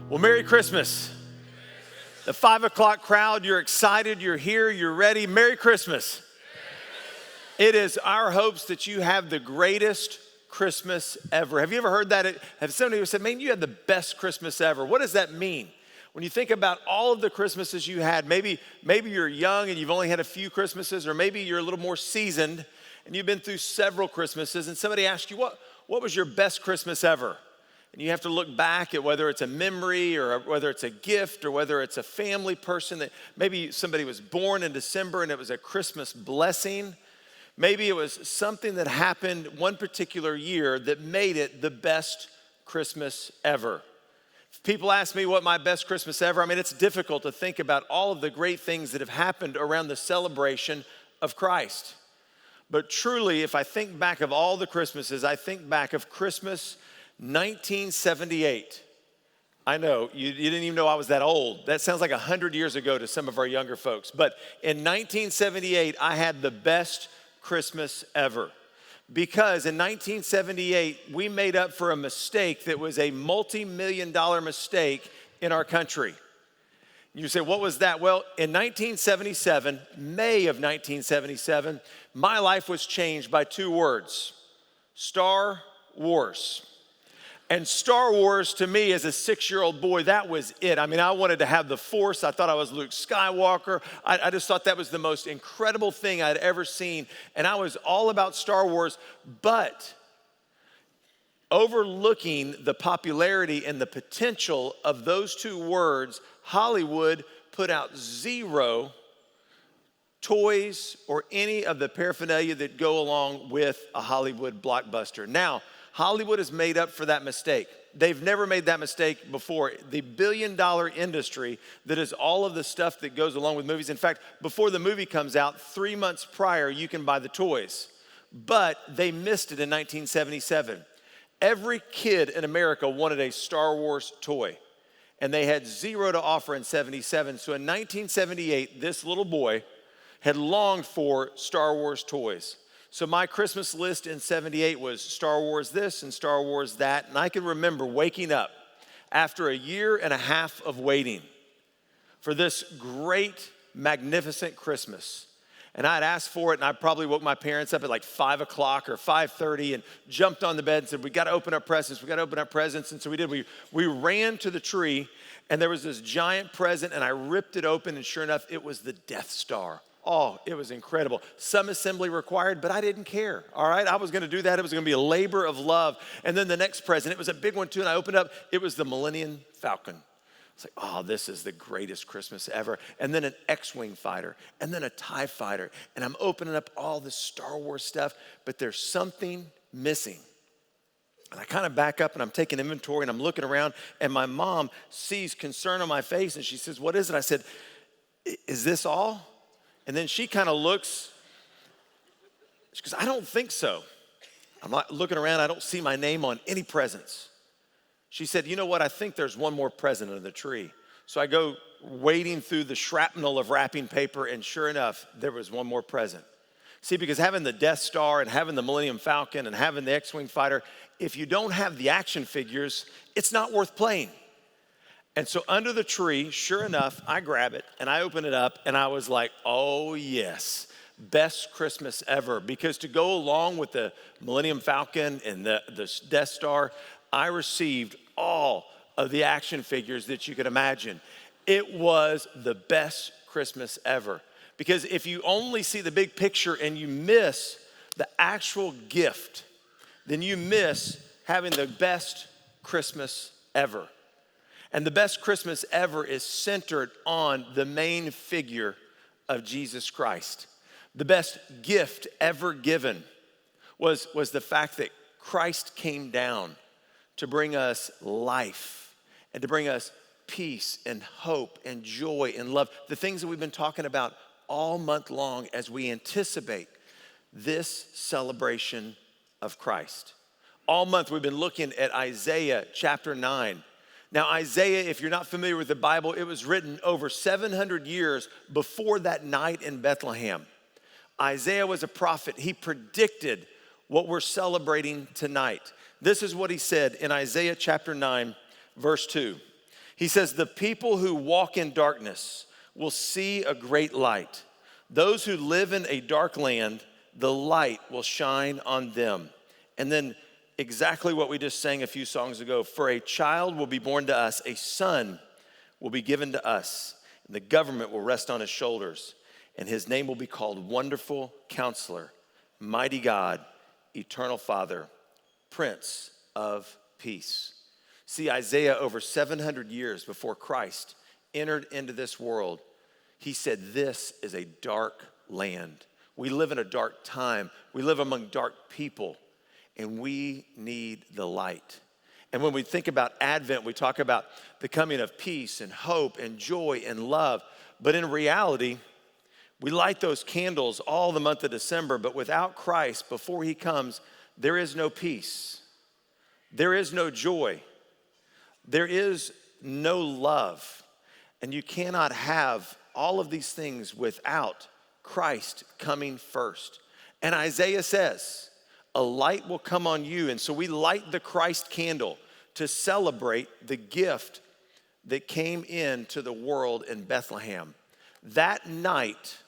Well, Merry Christmas. The 5 o'clock crowd, you're excited, you're here, you're ready. Merry Christmas. It is our hopes that you have the greatest Christmas ever. Have you ever heard that? Have somebody who said, man, you had the best Christmas ever? What does that mean? When you think about all of the Christmases you had, maybe you're young and you've only had a few Christmases, or maybe you're a little more seasoned and you've been through several Christmases, and somebody asked you, what was your best Christmas ever? And you have to look back at whether it's a memory or whether it's a gift or whether it's a family person that maybe somebody was born in December and it was a Christmas blessing. Maybe it was something that happened one particular year that made it the best Christmas ever. If people ask me what my best Christmas ever, it's difficult to think about all of the great things that have happened around the celebration of Christ. But truly, if I think back of all the Christmases, I think back of Christmas 1978. I know, you didn't even know I was that old. That sounds like 100 years ago to some of our younger folks. But in 1978, I had the best Christmas ever. Because in 1978, we made up for a mistake that was a multi-million-dollar mistake in our country. You say, what was that? Well, in 1977, May of 1977, my life was changed by two words: Star Wars. And Star Wars, to me, as a 6-year-old boy, that was it. I wanted to have the Force. I thought I was Luke Skywalker. I just thought that was the most incredible thing I'd ever seen. And I was all about Star Wars. But overlooking the popularity and the potential of those two words, Hollywood put out zero toys or any of the paraphernalia that go along with a Hollywood blockbuster. Now, Hollywood has made up for that mistake. They've never made that mistake before. The billion-dollar industry that is all of the stuff that goes along with movies. In fact, before the movie comes out, 3 months prior, you can buy the toys. But they missed it in 1977. Every kid in America wanted a Star Wars toy, and they had zero to offer in 77. So in 1978, this little boy had longed for Star Wars toys. So my Christmas list in 78 was Star Wars this and Star Wars that. And I can remember waking up after a year and a half of waiting for this great, magnificent Christmas. And I'd asked for it, and I probably woke my parents up at like 5 o'clock or 5:30 and jumped on the bed and said, we got to open up presents, we got to open up presents. And so we did. We ran to the tree, and there was this giant present, and I ripped it open, and sure enough, it was the Death Star. Oh, it was incredible. Some assembly required, but I didn't care, all right? I was gonna do that. It was gonna be a labor of love. And then the next present, it was a big one too, and I opened up, it was the Millennium Falcon. It's like, oh, this is the greatest Christmas ever. And then an X-Wing fighter, and then a TIE fighter. And I'm opening up all this Star Wars stuff, but there's something missing. And I kind of back up, and I'm taking inventory, and I'm looking around, and my mom sees concern on my face, and she says, what is it? I said, is this all? And then she kind of looks, she goes, I don't think so. I'm not looking around, I don't see my name on any presents. She said, you know what, I think there's one more present under the tree. So I go wading through the shrapnel of wrapping paper, and sure enough, there was one more present. See, because having the Death Star and having the Millennium Falcon and having the X-Wing fighter, if you don't have the action figures, it's not worth playing. And so under the tree, sure enough, I grab it and I open it up, and I was like, oh yes, best Christmas ever. Because to go along with the Millennium Falcon and the Death Star, I received all of the action figures that you could imagine. It was the best Christmas ever. Because if you only see the big picture and you miss the actual gift, then you miss having the best Christmas ever. And the best Christmas ever is centered on the main figure of Jesus Christ. The best gift ever given was the fact that Christ came down to bring us life and to bring us peace and hope and joy and love. The things that we've been talking about all month long as we anticipate this celebration of Christ. All month we've been looking at Isaiah chapter 9. Now, Isaiah, if you're not familiar with the Bible, it was written over 700 years before that night in Bethlehem. Isaiah was a prophet. He predicted what we're celebrating tonight. This is what he said in Isaiah chapter 9, verse 2. He says, the people who walk in darkness will see a great light. Those who live in a dark land, the light will shine on them. And then exactly what we just sang a few songs ago. For a child will be born to us, a son will be given to us, and the government will rest on his shoulders. And his name will be called Wonderful Counselor, Mighty God, Eternal Father, Prince of Peace. See, Isaiah, over 700 years before Christ entered into this world, he said, this is a dark land. We live in a dark time. We live among dark people, and we need the light. And when we think about Advent, we talk about the coming of peace and hope and joy and love. But in reality, we light those candles all the month of December, but without Christ, before he comes, there is no peace. There is no joy. There is no love. And you cannot have all of these things without Christ coming first. And Isaiah says, a light will come on you. And so we light the Christ candle to celebrate the gift that came into the world in Bethlehem. That night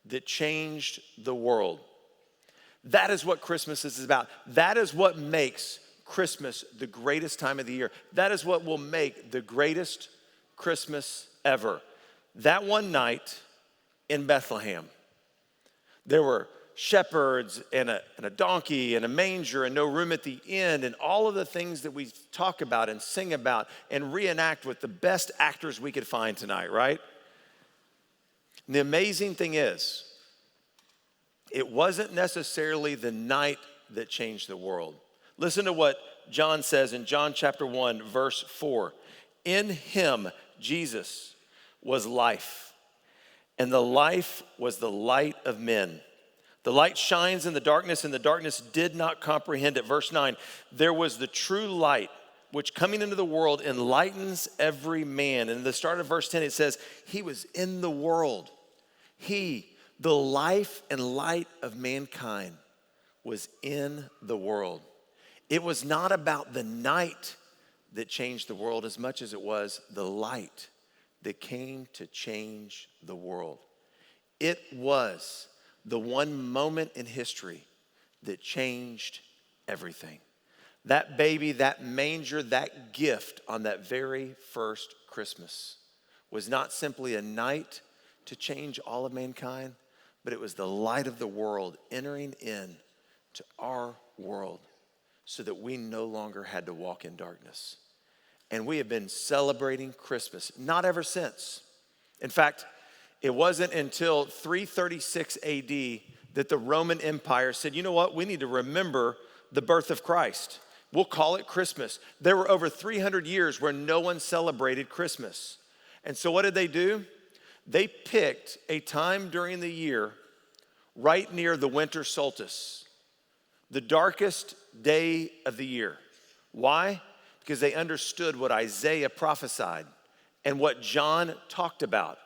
that changed the world. That is what Christmas is about. That is what makes Christmas the greatest time of the year. That is what will make the greatest Christmas ever. That one night in Bethlehem, there were shepherds and a donkey and a manger and no room at the inn and all of the things that we talk about and sing about and reenact with the best actors we could find tonight, right? And the amazing thing is, it wasn't necessarily the night that changed the world. Listen to what John says in John chapter 1, verse 4. In him, Jesus, was life, and the life was the light of men. The light shines in the darkness, and the darkness did not comprehend it. Verse 9, there was the true light, which coming into the world enlightens every man. And in the start of verse 10, it says, he was in the world. He, the life and light of mankind, was in the world. It was not about the night that changed the world as much as it was the light that came to change the world. It was the one moment in history that changed everything. That baby, that manger, that gift on that very first Christmas was not simply a night to change all of mankind, but it was the light of the world entering in to our world so that we no longer had to walk in darkness. And we have been celebrating Christmas, not ever since. In fact, it wasn't until 336 AD that the Roman Empire said, you know what, we need to remember the birth of Christ. We'll call it Christmas. There were over 300 years where no one celebrated Christmas. And so what did they do? They picked a time during the year right near the winter solstice, the darkest day of the year. Why? Because they understood what Isaiah prophesied and what John talked about.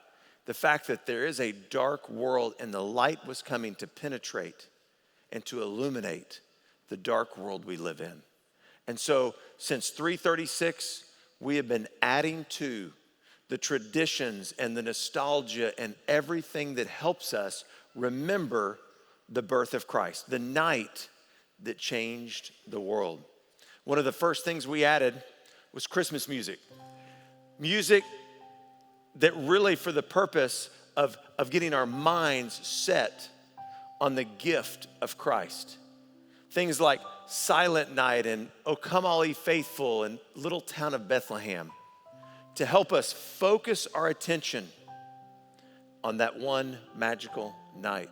The fact that there is a dark world and the light was coming to penetrate and to illuminate the dark world we live in. And so since 336, we have been adding to the traditions and the nostalgia and everything that helps us remember the birth of Christ, the night that changed the world. One of the first things we added was Christmas music. Music that really for the purpose of getting our minds set on the gift of Christ. Things like Silent Night and O Come All Ye Faithful and Little Town of Bethlehem to help us focus our attention on that one magical night.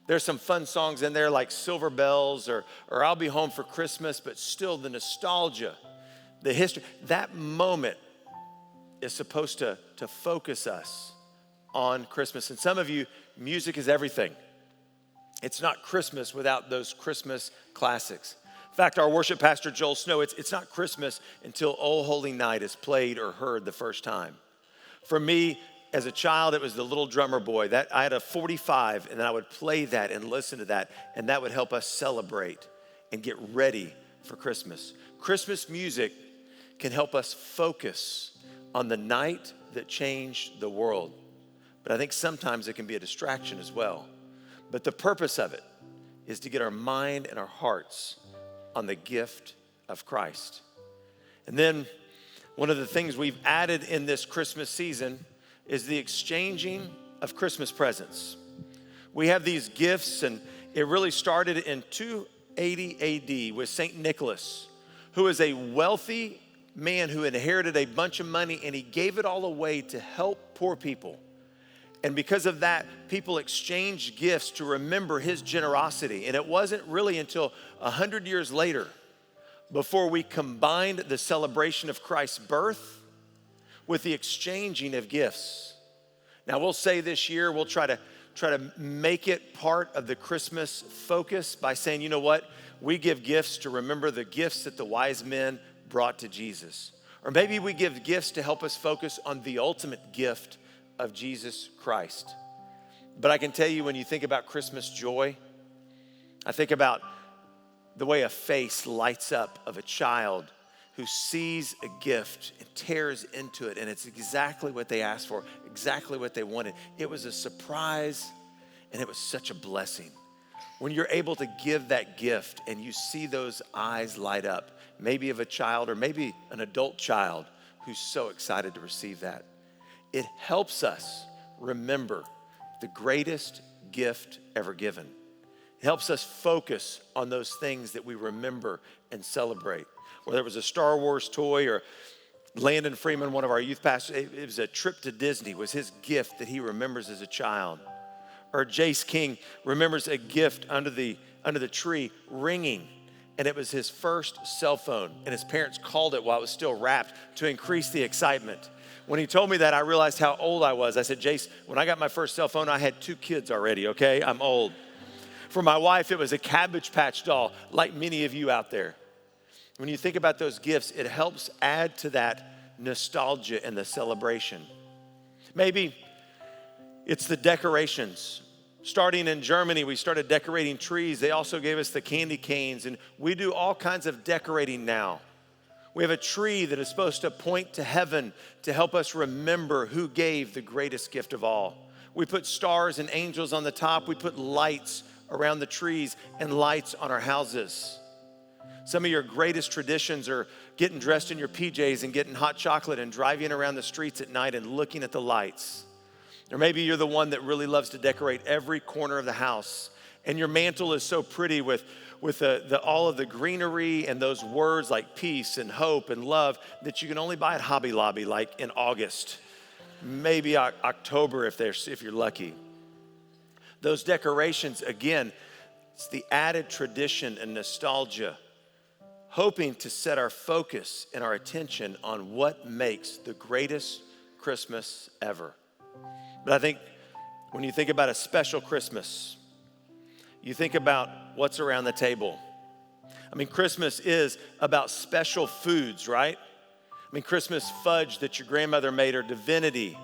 There's some fun songs in there like Silver Bells or I'll Be Home for Christmas, but still the nostalgia, the history, that moment is supposed to focus us on Christmas. And some of you, music is everything. It's not Christmas without those Christmas classics. In fact, our worship pastor, Joel Snow, it's not Christmas until O Holy Night is played or heard the first time. For me, as a child, it was the Little Drummer Boy. That I had a 45, and I would play that and listen to that, and that would help us celebrate and get ready for Christmas. Christmas music can help us focus on the night that changed the world. But I think sometimes it can be a distraction as well. But the purpose of it is to get our mind and our hearts on the gift of Christ. And then one of the things we've added in this Christmas season is the exchanging of Christmas presents. We have these gifts, and it really started in 280 AD with St. Nicholas, who is a wealthy man who inherited a bunch of money, and he gave it all away to help poor people. And because of that, people exchanged gifts to remember his generosity. And it wasn't really until 100 years later before we combined the celebration of Christ's birth with the exchanging of gifts. Now we'll say this year, we'll try to make it part of the Christmas focus by saying, you know what? We give gifts to remember the gifts that the wise men brought to Jesus. Or maybe we give gifts to help us focus on the ultimate gift of Jesus Christ. But I can tell you, when you think about Christmas joy, I think about the way a face lights up of a child who sees a gift and tears into it, and it's exactly what they asked for, exactly what they wanted. It was a surprise, and it was such a blessing. When you're able to give that gift and you see those eyes light up, maybe of a child or maybe an adult child who's so excited to receive that, it helps us remember the greatest gift ever given. It helps us focus on those things that we remember and celebrate. Whether it was a Star Wars toy, or Landon Freeman, one of our youth pastors, it was a trip to Disney, was his gift that he remembers as a child. Or Jace King remembers a gift under the tree ringing, and it was his first cell phone, and his parents called it while it was still wrapped to increase the excitement. When he told me that, I realized how old I was. I said, Jace, when I got my first cell phone, I had 2 kids already, okay? I'm old. For my wife, it was a Cabbage Patch doll, like many of you out there. When you think about those gifts, it helps add to that nostalgia and the celebration. Maybe it's the decorations. Starting in Germany, we started decorating trees. They also gave us the candy canes, and we do all kinds of decorating now. We have a tree that is supposed to point to heaven to help us remember who gave the greatest gift of all. We put stars and angels on the top. We put lights around the trees and lights on our houses. Some of your greatest traditions are getting dressed in your PJs and getting hot chocolate and driving around the streets at night and looking at the lights. Or maybe you're the one that really loves to decorate every corner of the house, and your mantle is so pretty with all of the greenery and those words like peace and hope and love that you can only buy at Hobby Lobby like in August, maybe October if you're lucky. Those decorations, again, it's the added tradition and nostalgia, hoping to set our focus and our attention on what makes the greatest Christmas ever. But I think when you think about a special Christmas, you think about what's around the table. I mean, Christmas is about special foods, right? I mean, Christmas fudge that your grandmother made, or divinity.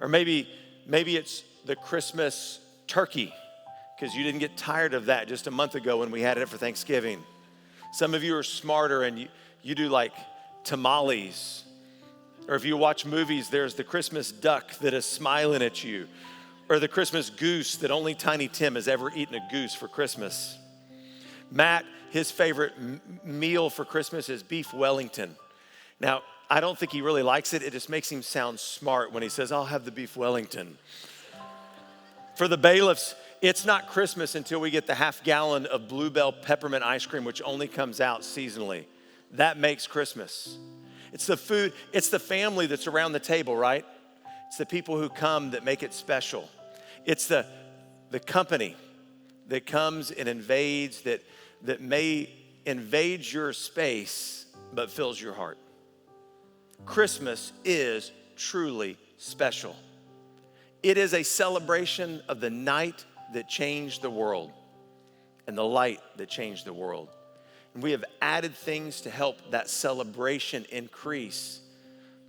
Or maybe it's the Christmas turkey, because you didn't get tired of that just a month ago when we had it for Thanksgiving. Some of you are smarter and you do like tamales. Or if you watch movies, there's the Christmas duck that is smiling at you. Or the Christmas goose that only Tiny Tim has ever eaten a goose for Christmas. Matt, his favorite meal for Christmas is beef Wellington. Now, I don't think he really likes it. It just makes him sound smart when he says, I'll have the beef Wellington. For the Bailiffs, it's not Christmas until we get the half-gallon of Bluebell peppermint ice cream, which only comes out seasonally. That makes Christmas. It's the food, it's the family that's around the table, right? It's the people who come that make it special. It's the company that comes and invades, that may invade your space, but fills your heart. Christmas is truly special. It is a celebration of the night that changed the world and the light that changed the world. And we have added things to help that celebration increase.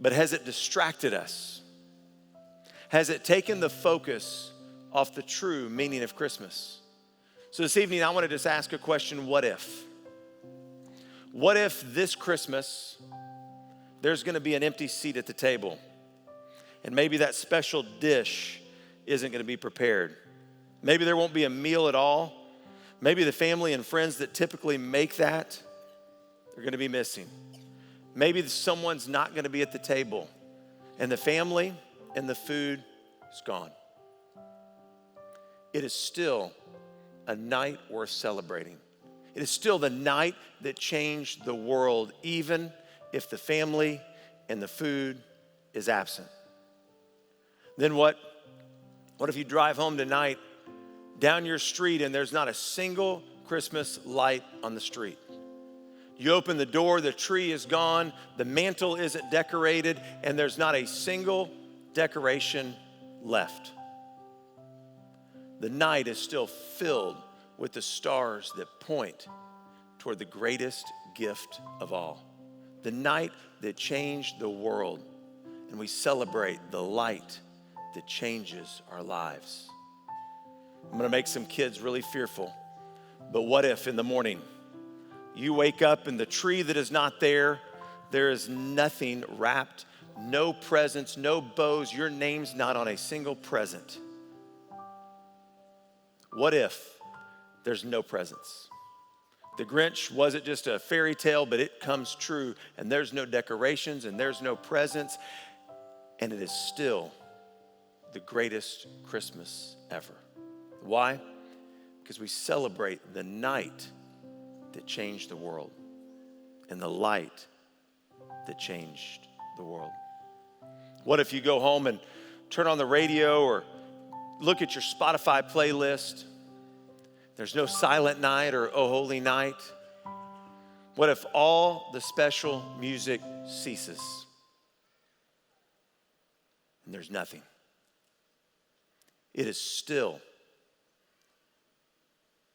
But has it distracted us? Has it taken the focus off the true meaning of Christmas? So this evening, I want to just ask a question, what if? What if this Christmas there's gonna be an empty seat at the table. And maybe that special dish isn't gonna be prepared. Maybe there won't be a meal at all. Maybe the family and friends that typically make that are gonna be missing. Maybe someone's not gonna be at the table, and the family and the food is gone. It is still a night worth celebrating. It is still the night that changed the world, even if the family and the food is absent. Then what? What if you drive home tonight down your street and there's not a single Christmas light on the street? You open the door, the tree is gone, the mantle isn't decorated, and there's not a single decoration left. The night is still filled with the stars that point toward the greatest gift of all. The night that changed the world, and we celebrate the light that changes our lives. I'm gonna make some kids really fearful, but what if in the morning you wake up and the tree that is not there, there is nothing wrapped, no presents, no bows, your name's not on a single present? What if there's no presents? The Grinch wasn't just a fairy tale, but it comes true, and there's no decorations and there's no presents, and it is still the greatest Christmas ever. Why? Because we celebrate the night that changed the world and the light that changed the world. What if you go home and turn on the radio or look at your Spotify playlist? There's no Silent Night or Oh Holy Night. What if all the special music ceases and there's nothing? It is still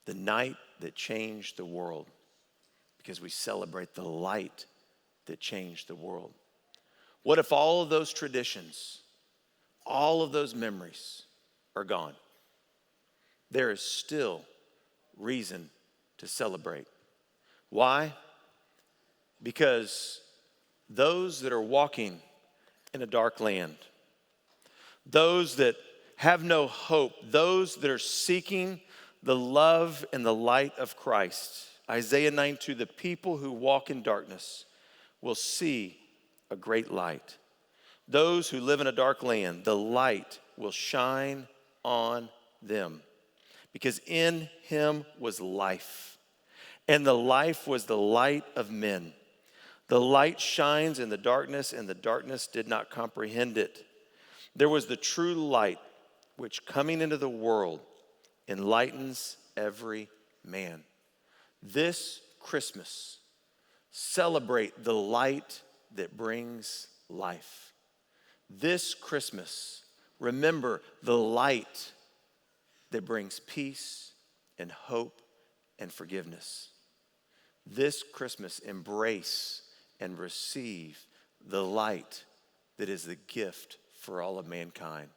the night that changed the world because we celebrate the light that changed the world. What if all of those traditions, all of those memories are gone? There is still reason to celebrate. Why? Because those that are walking in a dark land, those that have no hope, those that are seeking the love and the light of Christ, Isaiah 9:2, the people who walk in darkness will see a great light. Those who live in a dark land, the light will shine on them, because in him was life, and the life was the light of men. The light shines in the darkness, and the darkness did not comprehend it. There was the true light, which coming into the world enlightens every man. This Christmas, celebrate the light that brings life. This Christmas, remember the light that brings peace and hope and forgiveness. This Christmas, embrace and receive the light that is the gift for all of mankind.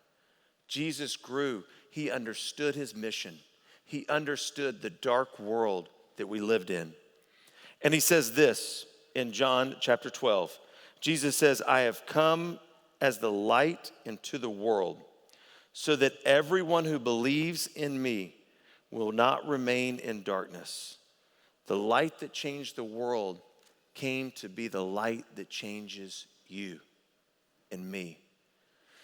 Jesus grew. He understood his mission. He understood the dark world that we lived in. And he says this in John chapter 12. Jesus says, I have come as the light into the world, so that everyone who believes in me will not remain in darkness. The light that changed the world came to be the light that changes you and me.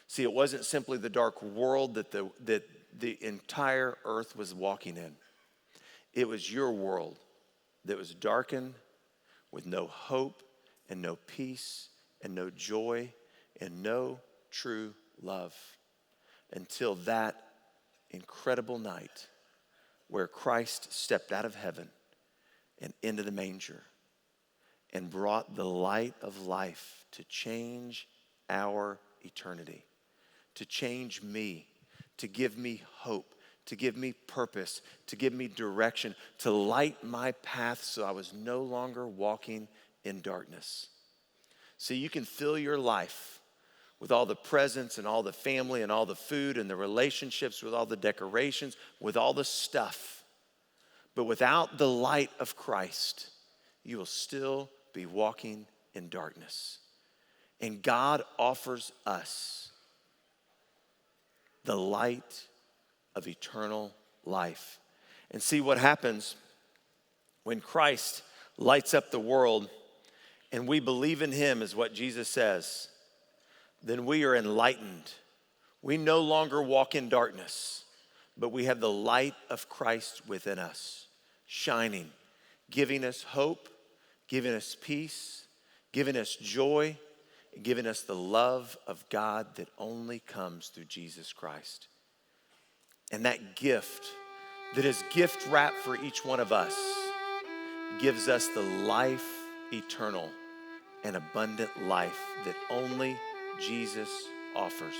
See, it wasn't simply the dark world that the entire earth was walking in. It was your world that was darkened with no hope and no peace and no joy and no true love until that incredible night where Christ stepped out of heaven and into the manger and brought the light of life to change our eternity, to change me, to give me hope, to give me purpose, to give me direction, to light my path so I was no longer walking in darkness. See, you can fill your life with all the presents and all the family and all the food and the relationships, with all the decorations, with all the stuff. But without the light of Christ, you will still be walking in darkness. And God offers us the light of eternal life. And see what happens when Christ lights up the world and we believe in him, is what Jesus says, then we are enlightened. We no longer walk in darkness, but we have the light of Christ within us, shining, giving us hope, giving us peace, giving us joy, and giving us the love of God that only comes through Jesus Christ. And that gift that is gift wrapped for each one of us gives us the life eternal and abundant life that only Jesus offers.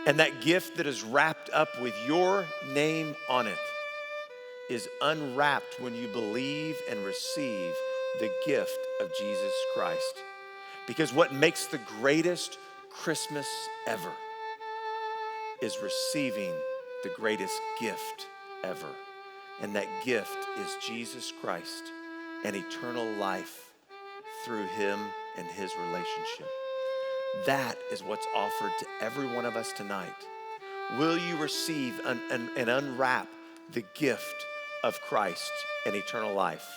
And that gift that is wrapped up with your name on it is unwrapped when you believe and receive the gift of Jesus Christ. Because what makes the greatest Christmas ever is receiving the greatest gift ever. And that gift is Jesus Christ and eternal life through him and his relationship. That is what's offered to every one of us tonight. Will you receive and unwrap the gift of Christ and eternal life?